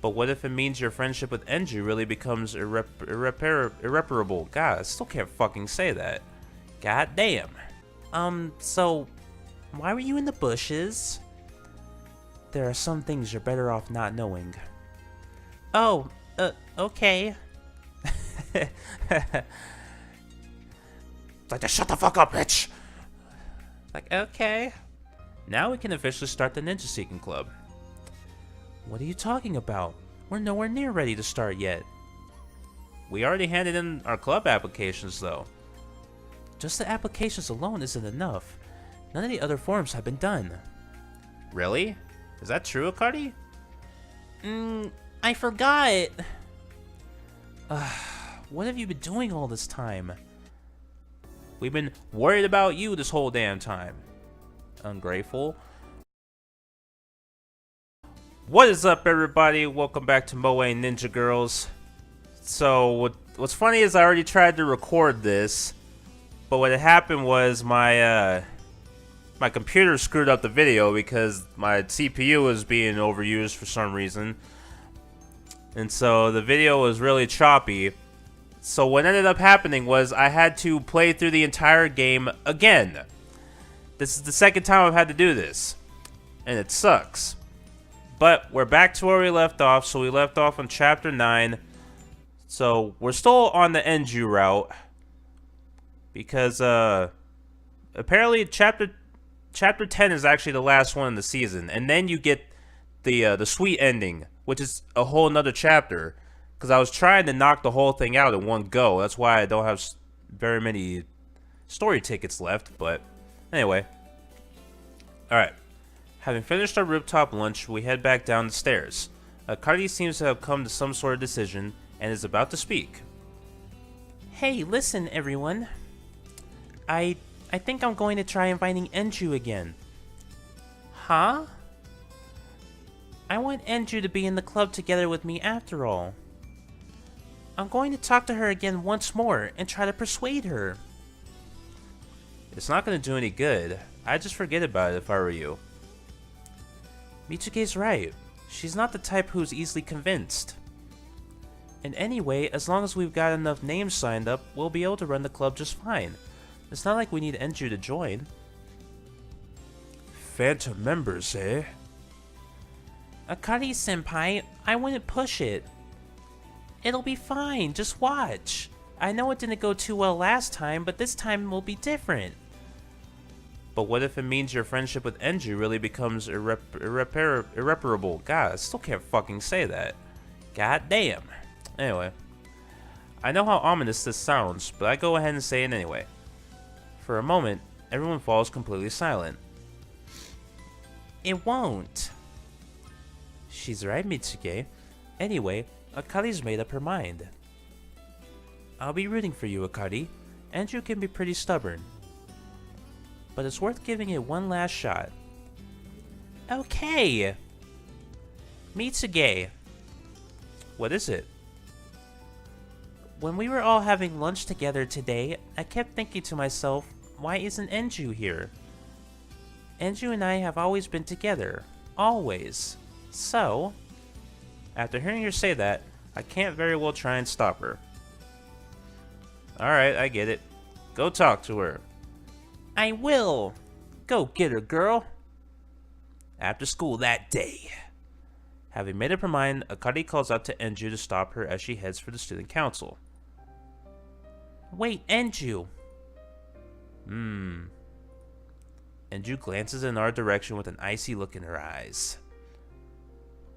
But what if it means your friendship with Enju really becomes irreparable? God, I still can't fucking say that. God damn. So, why were you in the bushes? There are some things you're better off not knowing. Oh, okay. Like, just shut the fuck up, bitch! Like, okay. Now we can officially start the Ninja Seeking Club. What are you talking about? We're nowhere near ready to start yet. We already handed in our club applications, though. Just the applications alone isn't enough. None of the other forms have been done. Really? Is that true, Akari? I forgot. What have you been doing all this time? We've been worried about you this whole damn time. Ungrateful. What is up, everybody? Welcome back to Moe Ninja Girls. So, what's funny is I already tried to record this, but what had happened was my computer screwed up the video because my CPU was being overused for some reason. And so the video was really choppy. So what ended up happening was I had to play through the entire game again. This is the second time I've had to do this, and it sucks. But we're back to where we left off. So we left off on Chapter 9. So we're still on the Enju route. Because, apparently Chapter 10 is actually the last one in the season. And then you get the sweet ending, which is a whole nother chapter. Because I was trying to knock the whole thing out in one go. That's why I don't have very many story tickets left. But anyway. Alright. Having finished our rooftop lunch, we head back down the stairs. Akari seems to have come to some sort of decision and is about to speak. Hey, listen, everyone. I think I'm going to try inviting Enju again. Huh? I want Enju to be in the club together with me after all. I'm going to talk to her again once more and try to persuade her. It's not going to do any good. I'd just forget about it if I were you. Mitsuge's right. She's not the type who's easily convinced. And anyway, as long as we've got enough names signed up, we'll be able to run the club just fine. It's not like we need Enju to join. Phantom members, eh? Akari-senpai, I wouldn't push it. It'll be fine, just watch. I know it didn't go too well last time, but this time will be different. But what if it means your friendship with Enju really becomes irreparable? God, I still can't fucking say that. God damn. Anyway. I know how ominous this sounds, but I go ahead and say it anyway. For a moment, everyone falls completely silent. It won't. She's right, Mitsuge. Anyway, Akari's made up her mind. I'll be rooting for you, Akari. Anju can be pretty stubborn. But it's worth giving it one last shot. Okay! Mitsuge! What is it? When we were all having lunch together today, I kept thinking to myself, why isn't Enju here? Enju and I have always been together. Always. So, after hearing her say that, I can't very well try and stop her. Alright, I get it. Go talk to her. I will! Go get her, girl! After school that day. Having made up her mind, Akari calls out to Enju to stop her as she heads for the student council. Wait, Enju! Enju glances in our direction with an icy look in her eyes.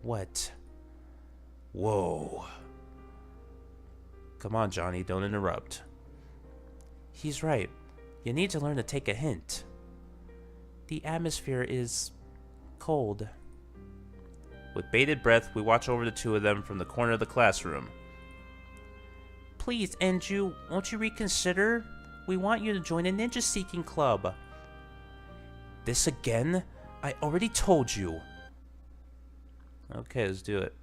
What? Whoa. Come on, Johnny, don't interrupt. He's right. You need to learn to take a hint. The atmosphere is cold. With bated breath, we watch over the two of them from the corner of the classroom. Please, Anju, won't you reconsider? We want you to join a Ninja Seeking Club. This again? I already told you. Okay, let's do it.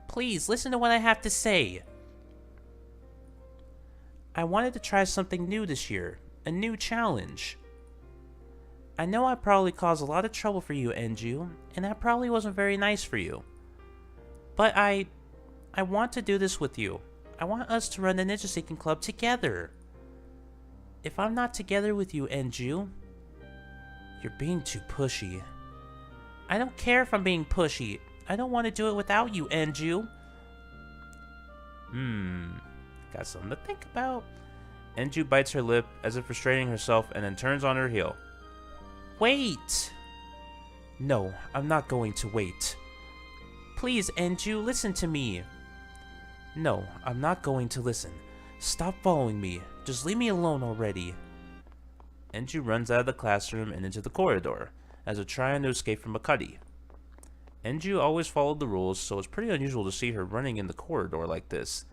Please, listen to what I have to say. I wanted to try something new this year. A new challenge. I know I probably caused a lot of trouble for you, Enju, and that probably wasn't very nice for you. But I want to do this with you. I want us to run the Ninja Seeking Club together. If I'm not together with you, Enju, you're being too pushy. I don't care if I'm being pushy. I don't want to do it without you, Anju. Got something to think about. Anju bites her lip as if restraining herself and then turns on her heel. Wait! No, I'm not going to wait. Please, Anju, listen to me. No, I'm not going to listen. Stop following me. Just leave me alone already. Anju runs out of the classroom and into the corridor, as if trying to escape from Akari. Enju always followed the rules, so it's pretty unusual to see her running in the corridor like this.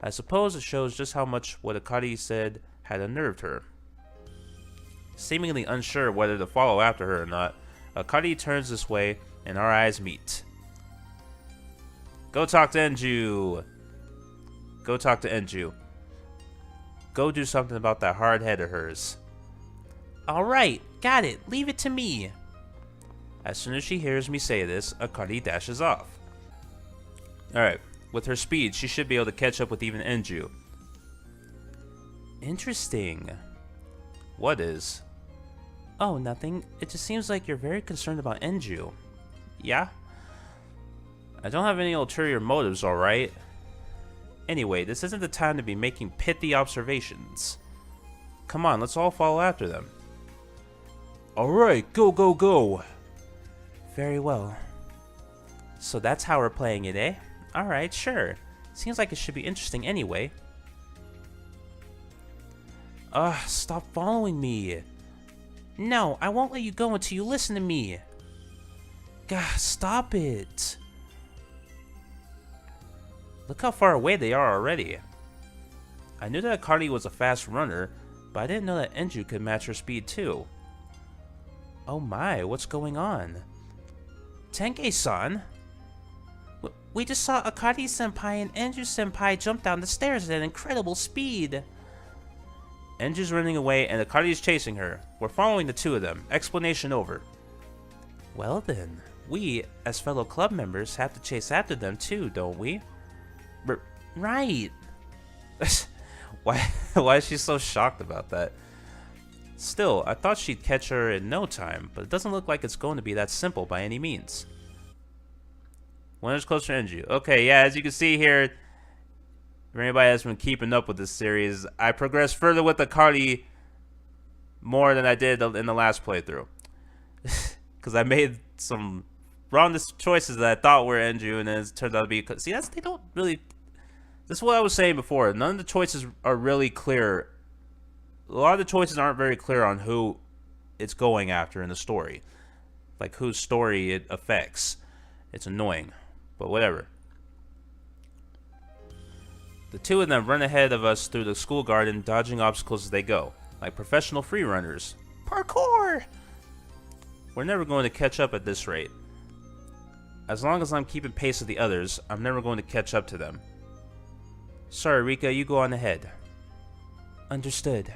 I suppose it shows just how much what Akari said had unnerved her. Seemingly unsure whether to follow after her or not, Akari turns this way and our eyes meet. Go talk to Enju! Go talk to Enju. Go do something about that hard head of hers. Alright, got it. Leave it to me. As soon as she hears me say this, Akari dashes off. Alright, with her speed, she should be able to catch up with even Enju. Interesting. What is? Oh, nothing. It just seems like you're very concerned about Enju. Yeah? I don't have any ulterior motives, alright? Anyway, this isn't the time to be making pithy observations. Come on, let's all follow after them. Alright, go, go, go! Very well. So that's how we're playing it, eh? Alright, sure. Seems like it should be interesting anyway. Stop following me. No, I won't let you go until you listen to me. Gah, stop it. Look how far away they are already. I knew that Akari was a fast runner, but I didn't know that Enju could match her speed too. Oh my, what's going on? Tenkei-san? We just saw Akari-senpai and Enju-senpai jump down the stairs at an incredible speed. Enju's running away and Akari's chasing her. We're following the two of them. Explanation over. Well then, we, as fellow club members, have to chase after them too, don't we? Right. Why is she so shocked about that? Still, I thought she'd catch her in no time, but it doesn't look like it's going to be that simple by any means. One is closer to Enju. Okay, yeah, as you can see here, for anybody that's been keeping up with this series, I progressed further with Akari more than I did in the last playthrough. Because I made some wrong choices that I thought were Enju, and then it turned out to be... See, they don't really... This is what I was saying before. None of the choices are really clear. A lot of the choices aren't very clear on who it's going after in the story. Like, whose story it affects. It's annoying. But whatever. The two of them run ahead of us through the school garden, dodging obstacles as they go. Like professional free runners. Parkour! We're never going to catch up at this rate. As long as I'm keeping pace with the others, I'm never going to catch up to them. Sorry, Rika, you go on ahead. Understood.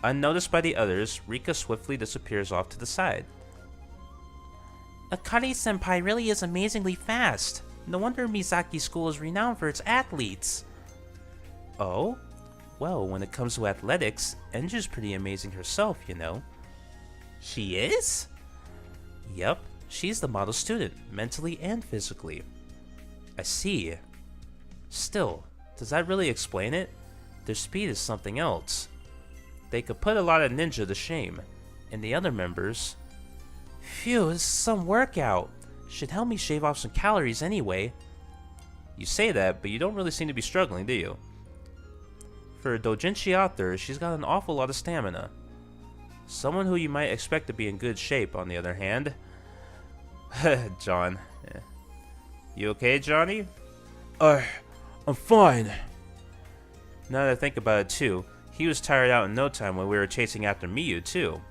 Unnoticed by the others, Rika swiftly disappears off to the side. Akari-senpai really is amazingly fast. No wonder Mizaki School is renowned for its athletes. Oh? Well, when it comes to athletics, Enju's pretty amazing herself, you know. She is? Yep, she's the model student, mentally and physically. I see. Still, does that really explain it? Their speed is something else. They could put a lot of ninja to shame. And the other members... Phew, this is some workout. Should help me shave off some calories anyway. You say that, but you don't really seem to be struggling, do you? For a doujinshi author, she's got an awful lot of stamina. Someone who you might expect to be in good shape, on the other hand. John. Yeah. You okay, Johnny? I'm fine. Now that I think about it too, he was tired out in no time when we were chasing after Miyu too.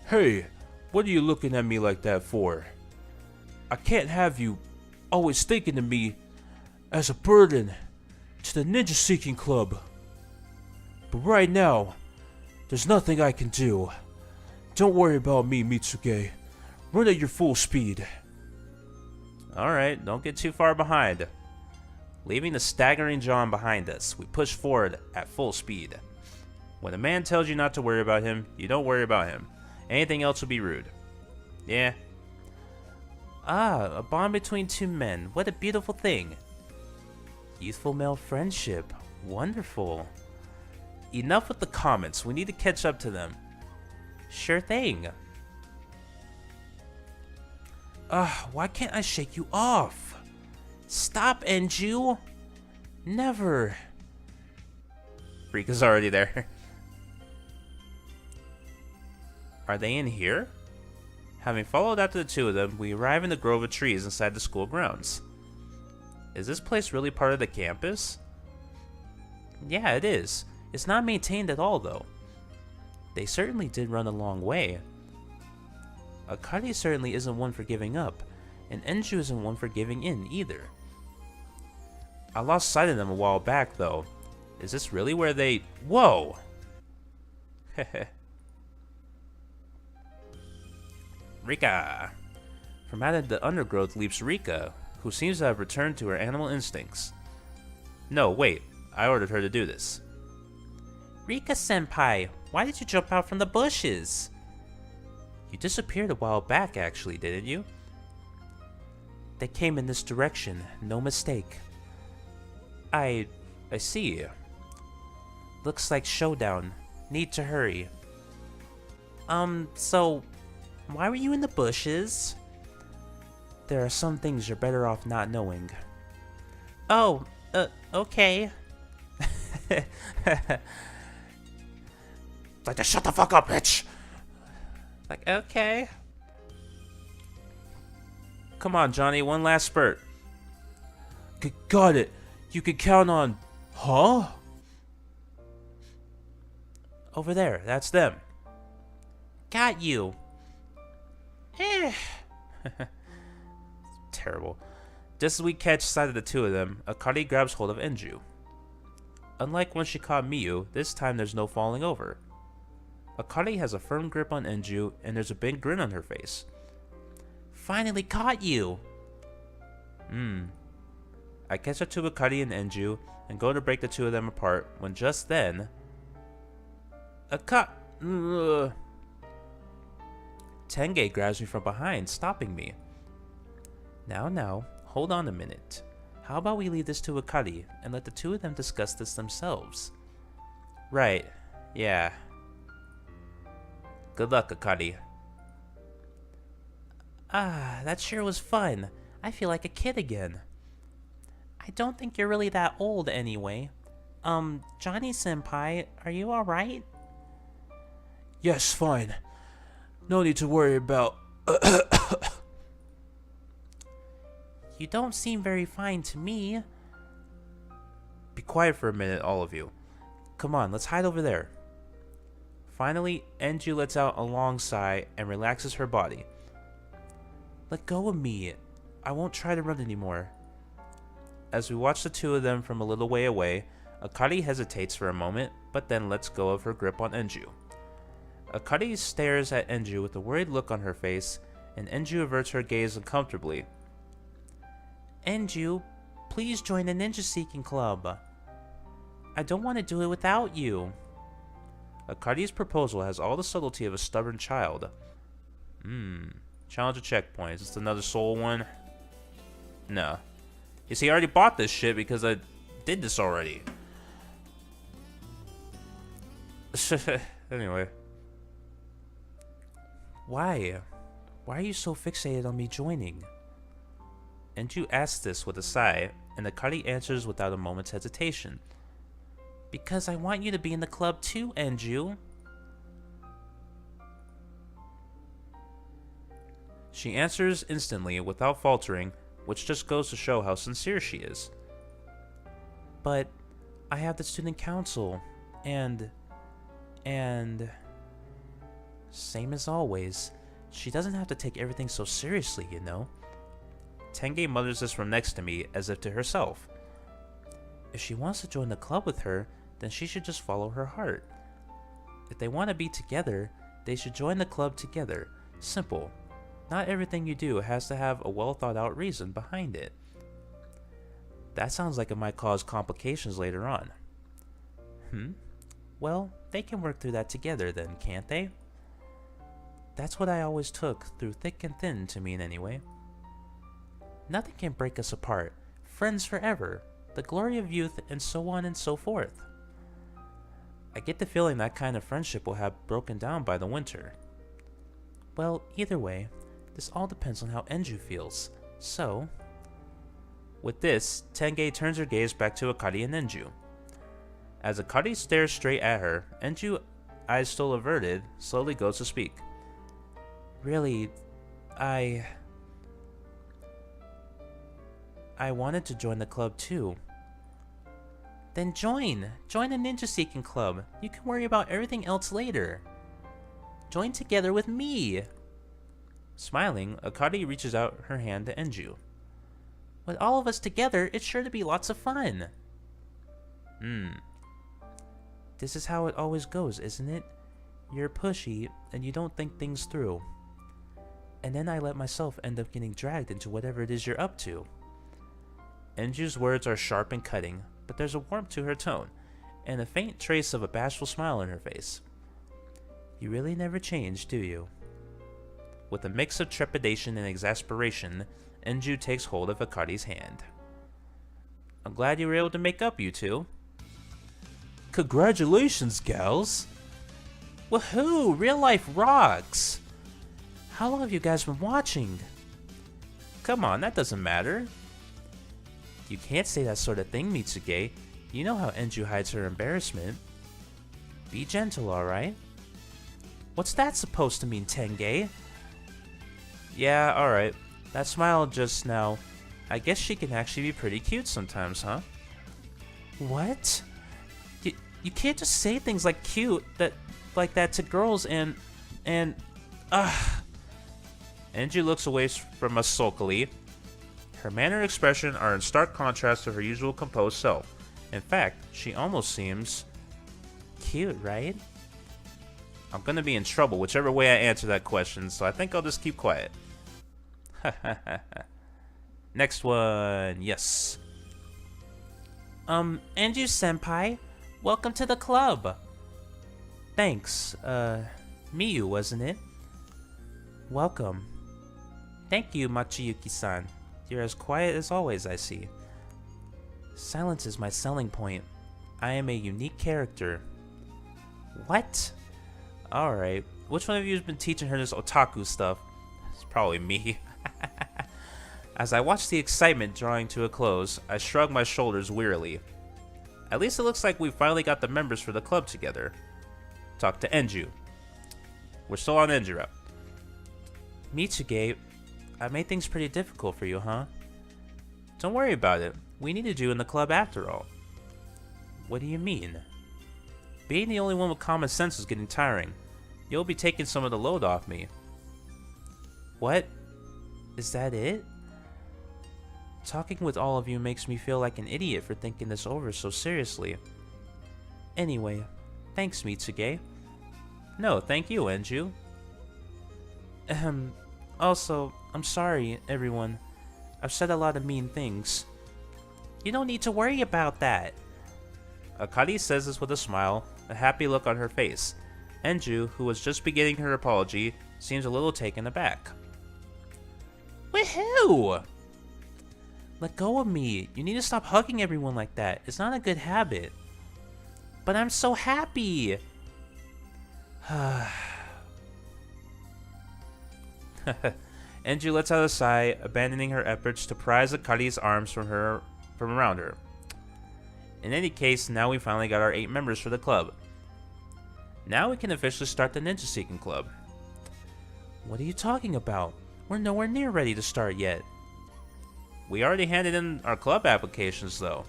Hey, what are you looking at me like that for? I can't have you always thinking of me as a burden to the Ninja Seeking Club. But right now, there's nothing I can do. Don't worry about me, Mitsuge. Run at your full speed. Alright, don't get too far behind. Leaving the staggering John behind us, we push forward at full speed. When a man tells you not to worry about him, you don't worry about him. Anything else would be rude. Yeah. Ah, a bond between two men. What a beautiful thing. Youthful male friendship. Wonderful. Enough with the comments. We need to catch up to them. Sure thing. Why can't I shake you off? Stop, Anju. Never. Rika's already there. Are they in here? Having followed after the two of them, we arrive in the grove of trees inside the school grounds. Is this place really part of the campus? Yeah, it is. It's not maintained at all, though. They certainly did run a long way. Akari certainly isn't one for giving up, and Enju isn't one for giving in either. I lost sight of them a while back, though. Is this really where they... Whoa! Heh. Rika! From out of the undergrowth leaps Rika, who seems to have returned to her animal instincts. No, wait. I ordered her to do this. Rika-senpai, why did you jump out from the bushes? You disappeared a while back, actually, didn't you? They came in this direction, no mistake. I see. Looks like showdown. Need to hurry. So... why were you in the bushes? There are some things you're better off not knowing. Oh, okay. Like, just shut the fuck up, bitch! Like, okay. Come on, Johnny, one last spurt. Got it. You can count on... Huh? Over there, that's them. Got you. Terrible. Just as we catch sight of the two of them, Akari grabs hold of Enju. Unlike when she caught Miyu, this time there's no falling over. Akari has a firm grip on Enju, and there's a big grin on her face. Finally caught you! I catch up to Akari and Enju, and go to break the two of them apart, when just then... Tenge grabs me from behind, stopping me. Now, hold on a minute. How about we leave this to Akari, and let the two of them discuss this themselves? Right, yeah. Good luck, Akari. That sure was fun. I feel like a kid again. I don't think you're really that old anyway. Johnny-senpai, are you alright? Yes, fine. No need to worry about... You don't seem very fine to me. Be quiet for a minute, all of you. Come on, let's hide over there. Finally, Enju lets out a long sigh and relaxes her body. Let go of me. I won't try to run anymore. As we watch the two of them from a little way away, Akari hesitates for a moment, but then lets go of her grip on Enju. Akari stares at Enju with a worried look on her face, and Enju averts her gaze uncomfortably. Enju, please join the ninja seeking club. I don't want to do it without you. Akari's proposal has all the subtlety of a stubborn child. Challenge of checkpoints. It's another soul one? No. You see, I already bought this shit because I did this already. Anyway. Why? Why are you so fixated on me joining? Enju asks this with a sigh, and Akari answers without a moment's hesitation. Because I want you to be in the club too, Anju. She answers instantly, without faltering, which just goes to show how sincere she is. But I have the student council, and... Same as always, she doesn't have to take everything so seriously, you know? Tenge mutters this from next to me, as if to herself. If she wants to join the club with her, then she should just follow her heart. If they want to be together, They should join the club together. Simple. Not everything you do has to have a well thought out reason behind it. That sounds like it might cause complications later on. Well, they can work through that together then, can't they? That's what I always took through thick and thin to mean anyway. Nothing can break us apart. Friends forever. The glory of youth, and so on and so forth. I get the feeling that kind of friendship will have broken down by the winter. Well, either way, this all depends on how Enju feels. So... With this, Tenge turns her gaze back to Akari and Enju. As Akari stares straight at her, Enju, eyes still averted, slowly goes to speak. Really, I wanted to join the club too. Then join! Join the Ninja Seeking Club. You can worry about everything else later. Join together with me! Smiling, Akari reaches out her hand to Enju. With all of us together, it's sure to be lots of fun. This is how it always goes, isn't it? You're pushy, and you don't think things through. And then I let myself end up getting dragged into whatever it is you're up to. Enju's words are sharp and cutting, but there's a warmth to her tone, and a faint trace of a bashful smile on her face. You really never change, do you? With a mix of trepidation and exasperation, Enju takes hold of Akari's hand. I'm glad you were able to make up, you two. Congratulations, gals! Woohoo! Real life rocks! How long have you guys been watching? Come on, that doesn't matter. You can't say that sort of thing, Mitsuge. You know how Enju hides her embarrassment. Be gentle, alright? What's that supposed to mean, Tenge? Yeah, alright. That smile just now, I guess she can actually be pretty cute sometimes, huh? What? You can't just say things like cute like that to girls and Anju looks away from us sulkily. Her manner and expression are in stark contrast to her usual composed self. In fact, she almost seems cute, right? I'm gonna be in trouble whichever way I answer that question, so I think I'll just keep quiet. Next one, yes. Anju-senpai, welcome to the club. Thanks, Miyu, wasn't it? Welcome. Thank you, Machiyuki-san. You're as quiet as always, I see. Silence is my selling point. I am a unique character. What? Alright, which one of you has been teaching her this otaku stuff? It's probably me. As I watch the excitement drawing to a close, I shrug my shoulders wearily. At least it looks like we finally got the members for the club together. Talk to Enju. We're still on Enju rep. Mitsuge, I made things pretty difficult for you, huh? Don't worry about it. We needed you in the club after all. What do you mean? Being the only one with common sense is getting tiring. You'll be taking some of the load off me. What? Is that it? Talking with all of you makes me feel like an idiot for thinking this over so seriously. Anyway, thanks, Mitsuge. No, thank you, Enju. Also, I'm sorry, everyone. I've said a lot of mean things. You don't need to worry about that. Akari says this with a smile, a happy look on her face. Enju, who was just beginning her apology, seems a little taken aback. Woohoo! Let go of me. You need to stop hugging everyone like that. It's not a good habit. But I'm so happy. Anju lets out a sigh, abandoning her efforts to prise Akari's arms from around her. In any case, now we finally got our 8 members for the club. Now we can officially start the Ninja Seeking Club. What are you talking about? We're nowhere near ready to start yet. We already handed in our club applications, though.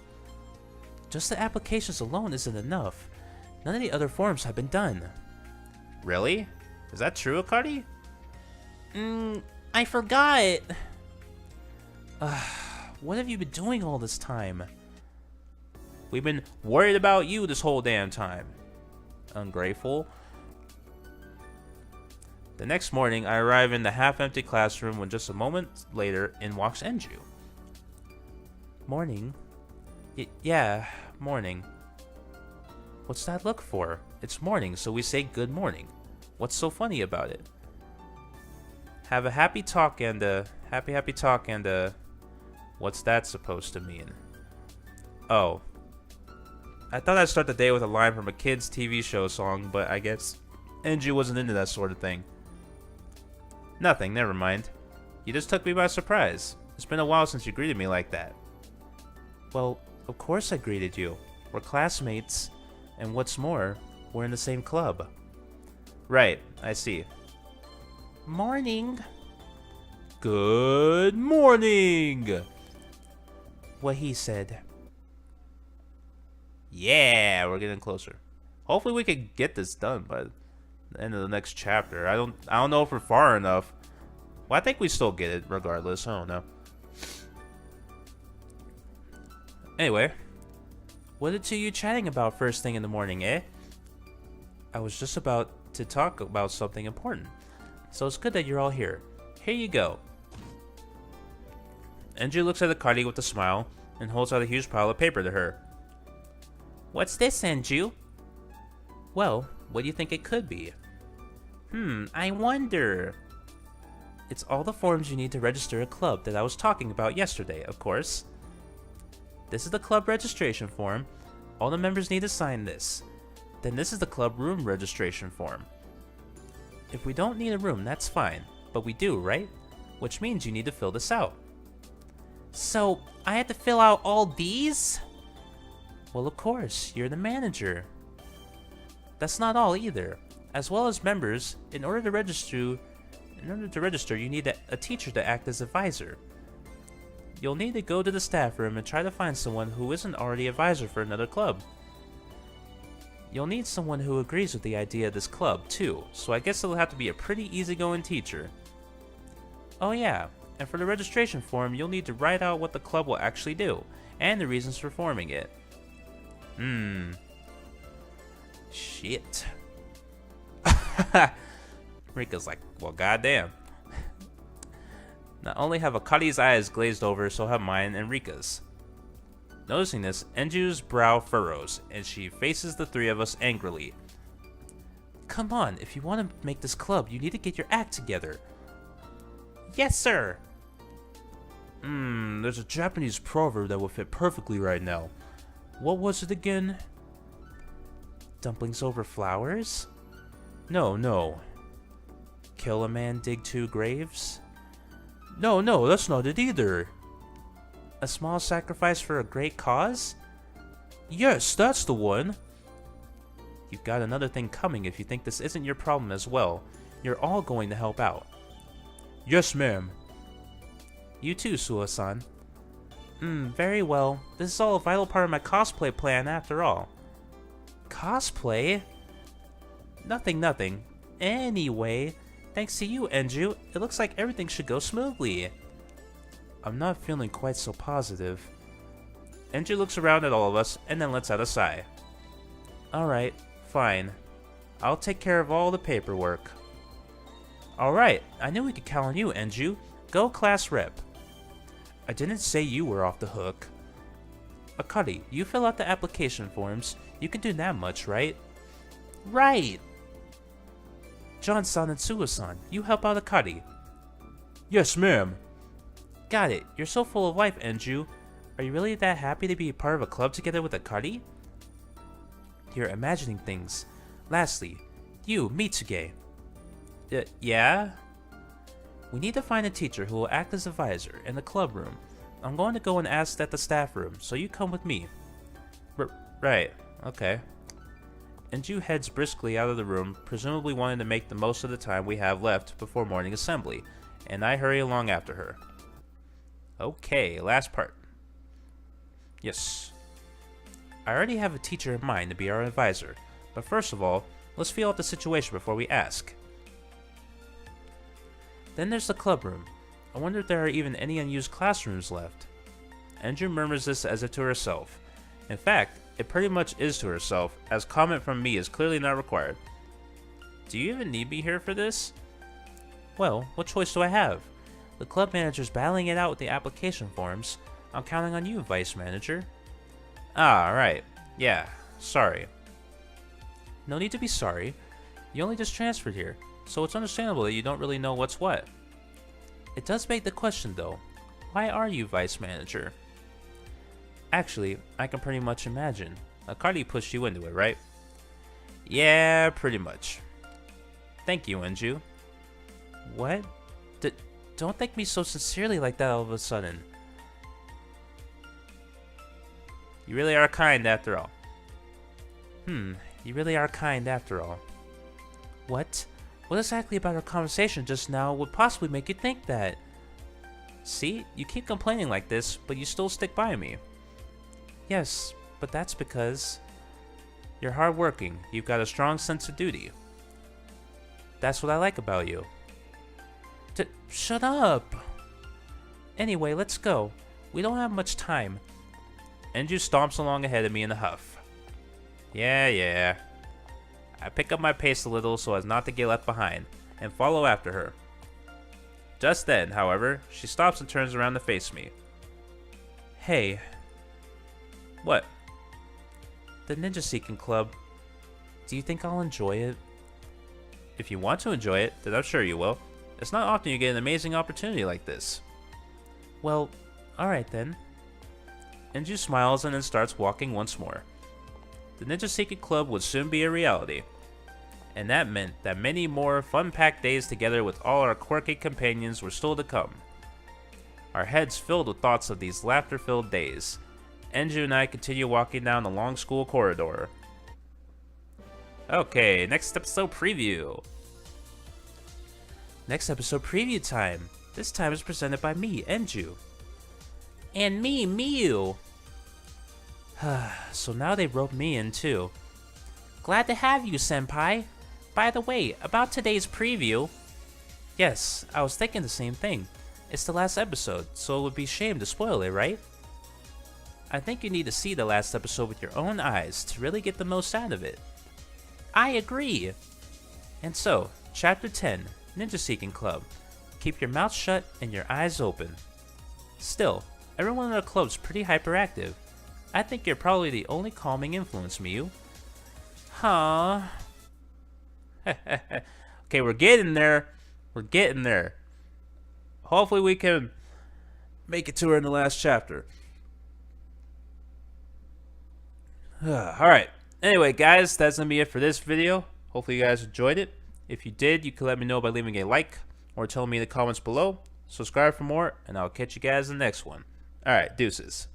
Just the applications alone isn't enough. None of the other forms have been done. Really? Is that true, Akari? I forgot. What have you been doing all this time? We've been worried about you this whole damn time. Ungrateful. The next morning, I arrive in the half-empty classroom when just a moment later, in walks Enju. Morning. Yeah, morning. What's that look for? It's morning, so we say good morning. What's so funny about it? Have a happy talk and happy talk and what's that supposed to mean? Oh. I thought I'd start the day with a line from a kid's TV show song, but I guess Anju wasn't into that sort of thing. Nothing, never mind. You just took me by surprise. It's been a while since you greeted me like that. Well, of course I greeted you. We're classmates, and what's more, we're in the same club. Right, I see. Morning. Good morning! What he said. Yeah, we're getting closer. Hopefully we can get this done by the end of the next chapter. I don't know if we're far enough. Well, I think we still get it regardless. I don't know. Anyway, what are two you chatting about first thing in the morning, eh? I was just about to talk about something important. So it's good that you're all here. Here you go. Anju looks at Akari with a smile and holds out a huge pile of paper to her. What's this, Anju? Well, what do you think it could be? I wonder. It's all the forms you need to register a club that I was talking about yesterday, of course. This is the club registration form. All the members need to sign this. Then this is the club room registration form. If we don't need a room, that's fine. But we do, right? Which means you need to fill this out. So, I had to fill out all these? Well, of course, you're the manager. That's not all either. As well as members, in order to register, you need a teacher to act as advisor. You'll need to go to the staff room and try to find someone who isn't already advisor for another club. You'll need someone who agrees with the idea of this club, too, so I guess it'll have to be a pretty easygoing teacher. Oh yeah, and for the registration form, you'll need to write out what the club will actually do, and the reasons for forming it. Shit. Rika's like, well, goddamn. Not only have Akari's eyes glazed over, so have mine and Rika's. Noticing this, Enju's brow furrows, and she faces the three of us angrily. Come on, if you want to make this club, you need to get your act together. Yes, sir! There's a Japanese proverb that will fit perfectly right now. What was it again? Dumplings over flowers? No. Kill a man, dig two graves? No, that's not it either. A small sacrifice for a great cause? Yes, that's the one. You've got another thing coming if you think this isn't your problem as well. You're all going to help out. Yes, ma'am. You too, Suo-san. Very well. This is all a vital part of my cosplay plan after all. Cosplay? Nothing. Anyway, thanks to you, Enju, it looks like everything should go smoothly. I'm not feeling quite so positive. Enju looks around at all of us and then lets out a sigh. Alright, fine. I'll take care of all the paperwork. Alright, I knew we could count on you, Enju. Go class rep. I didn't say you were off the hook. Akari, you fill out the application forms. You can do that much, right? Right! John-san and Suo-san, you help out Akari. Yes, ma'am. Got it. You're so full of life, Anju. Are you really that happy to be part of a club together with Akari? You're imagining things. Lastly, you, Mitsuge. Yeah? We need to find a teacher who will act as advisor in the club room. I'm going to go and ask at the staff room, so you come with me. Right. Okay. Anju heads briskly out of the room, presumably wanting to make the most of the time we have left before morning assembly, and I hurry along after her. Okay, last part. Yes. I already have a teacher in mind to be our advisor, but first of all, let's feel out the situation before we ask. Then there's the club room. I wonder if there are even any unused classrooms left. Anju murmurs this as if to herself. In fact, it pretty much is to herself, as comment from me is clearly not required. Do you even need me here for this? Well, what choice do I have? The club manager's battling it out with the application forms. I'm counting on you, vice manager. Ah, right. Yeah, sorry. No need to be sorry. You only just transferred here, so it's understandable that you don't really know what's what. It does beg the question, though. Why are you vice manager? Actually, I can pretty much imagine. Akari pushed you into it, right? Yeah, pretty much. Thank you, Anju. What? Don't thank me so sincerely like that all of a sudden. You really are kind after all. You really are kind after all. What? What exactly about our conversation just now would possibly make you think that? See, you keep complaining like this, but you still stick by me. Yes, but that's because you're hardworking. You've got a strong sense of duty. That's what I like about you. Shut up! Anyway, let's go. We don't have much time. Anju stomps along ahead of me in a huff. Yeah. I pick up my pace a little so as not to get left behind, and follow after her. Just then, however, she stops and turns around to face me. Hey. What? The Ninja Seeking Club. Do you think I'll enjoy it? If you want to enjoy it, then I'm sure you will. It's not often you get an amazing opportunity like this. Well, alright then. Anju smiles and then starts walking once more. The Ninja Seeking Club would soon be a reality. And that meant that many more fun-packed days together with all our quirky companions were still to come. Our heads filled with thoughts of these laughter-filled days. Anju and I continue walking down the long school corridor. Okay, next episode preview. Next episode preview time. This time is presented by me, Anju. And me, Miyu. So now they roped me in too. Glad to have you, senpai. By the way, about today's preview. Yes, I was thinking the same thing. It's the last episode, so it would be shame to spoil it, right? I think you need to see the last episode with your own eyes to really get the most out of it. I agree. And so, Chapter 10, Ninja Seeking Club. Keep your mouth shut and your eyes open. Still, everyone in the club's pretty hyperactive. I think you're probably the only calming influence, Miyu. Huh. Okay, we're getting there. We're getting there. Hopefully we can make it to her in the last chapter. Alright. Anyway, guys, that's going to be it for this video. Hopefully you guys enjoyed it. If you did, you can let me know by leaving a like or telling me in the comments below. Subscribe for more, and I'll catch you guys in the next one. Alright, deuces.